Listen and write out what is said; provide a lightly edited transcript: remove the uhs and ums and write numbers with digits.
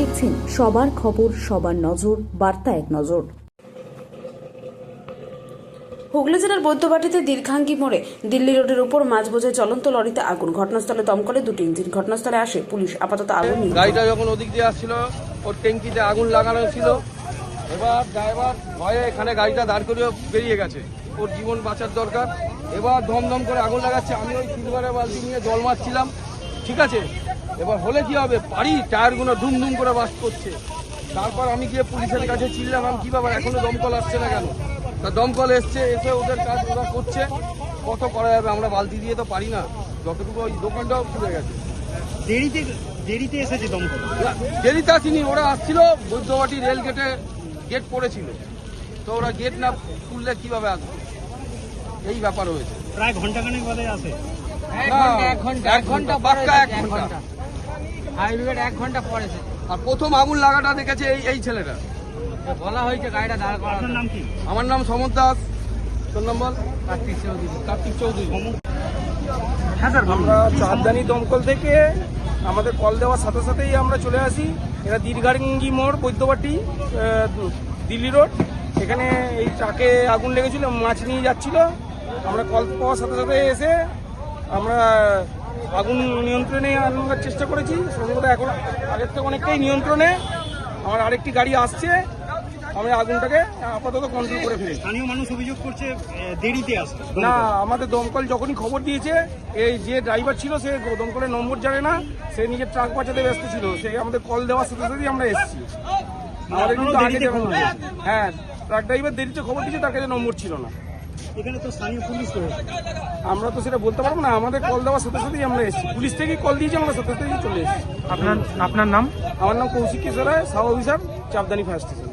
দেখছেন সবার খবর, সবার নজর, বার্তা এক নজর। হুগলি জেলার বৈদ্যবাটিতে দীর্ঘাঙ্গি মোড়ে দিল্লি রোডের উপর মাছ বোঝাই চলন্ত লরিতে আগুন। ঘটনাস্থলে দমকলে দুটি ইঞ্জিন। ঘটনাস্থলে আসে পুলিশ। আপাতত আগুন গাড়িটা যখন ওদিক দিয়ে আসছিল ওর ট্যাঙ্কিতে আগুন লাগানো ছিল। এবার ড্রাইভার ভয়ে এখানে গাড়িটা দাঁড় করে বেরিয়ে গেছে, ওর জীবন বাঁচার দরকার। এবার ধমধম করে আগুন লাগাচ্ছে, আমি ওই সিলভারের বালতি নিয়ে জল মারছিলাম, ঠিক আছে। এবার হলে কি হবে, পারি টায়ারগুলো ধুম ধুম করে বাস্ট করছে। তারপর আমি গিয়ে পুলিশের কাছে চিনলাম, কি ব্যাপার এখনো দমকল আসছে না কেন? তা দমকল এসছে, এসে ওদের কাজ ওরা করছে। কত করা যাবে, আমরা বালতি দিয়ে তো পারি না, যতটুকু ওই দোকানটাও খুলে গেছে। দেরিতে এসেছে দমকল। দেরিতে আসেনি, ওরা আসছিল বৈদ্যবাটি রেল গেটে, গেট পড়েছিল, তো ওরা গেট না খুললে কিভাবে আসবে, এই ব্যাপার হয়েছে। প্রায় ঘন্টাখানেক বাদে আসে। এক ঘন্টা পাক্কা, 1 ঘন্টা। ফায়ার ব্রিগেড 1 ঘন্টা পরেছে। আর প্রথম আগুন লাগাটা দেখেছে এই ছেলেটা। বলা হয়েছে গাড়িটা দাঁড় করা। আপনার নাম কি? আমার নাম সমর দাস, তোর নম্বর কার্তিক চৌধুরী। কার্তিক চৌধুরী। হ্যাঁ স্যার, আমরা চাঁদদানি দমকল থেকে আমাদের কল দেওয়ার সাথে সাথেই আমরা চলে আসি। এটা দীর্ঘাঙ্গি মোড়, বৈদ্যবাটি, দিল্লি রোড। এখানে এই ট্রাকে আগুন লেগেছিল, মাছ নিয়ে যাচ্ছিল। আমরা কল পাওয়ার সাথে সাথে এসে আমরা আগুন নিয়ন্ত্রণে আনার চেষ্টা করেছি। সম্ভবত এখন আগের থেকে অনেকটাই নিয়ন্ত্রণে। আমার আরেকটি গাড়ি আসছে, আমরা আগুনটাকে আপাতত কন্ট্রোল করে ফেলেছি। স্থানীয় মানুষ অভিযোগ করছে দেরিতে আসে। না, আমাদের দমকল যখনই খবর দিয়েছে, এই যে ড্রাইভার ছিল সে দমকলের নম্বর জানে না, সে নিজের ট্রাক বাঁচাতে ব্যস্ত ছিল। সে আমাদের কল দেওয়ার সাথে সাথেই আমরা এসেছি। আমাদের কিন্তু আগে যেমন, হ্যাঁ, ট্রাক ড্রাইভার দেরিতে খবর দিয়েছে, তার কাছে নম্বর ছিল না। এখানে তো স্থানীয় পুলিশ রয়েছে। আমরা তো সেটা বলতে পারবো না, আমাদের কল দেওয়ার সাথে সাথেই আমরা এসেছি। পুলিশ থেকেই কল দিয়েছে, আমরা সাথে সাথেই চলে এসেছি। আপনার নাম? আমার নাম কৌশিক কেশর রায়, সাব অফিসার, চাঁদদানি ফায়ার স্টেশন।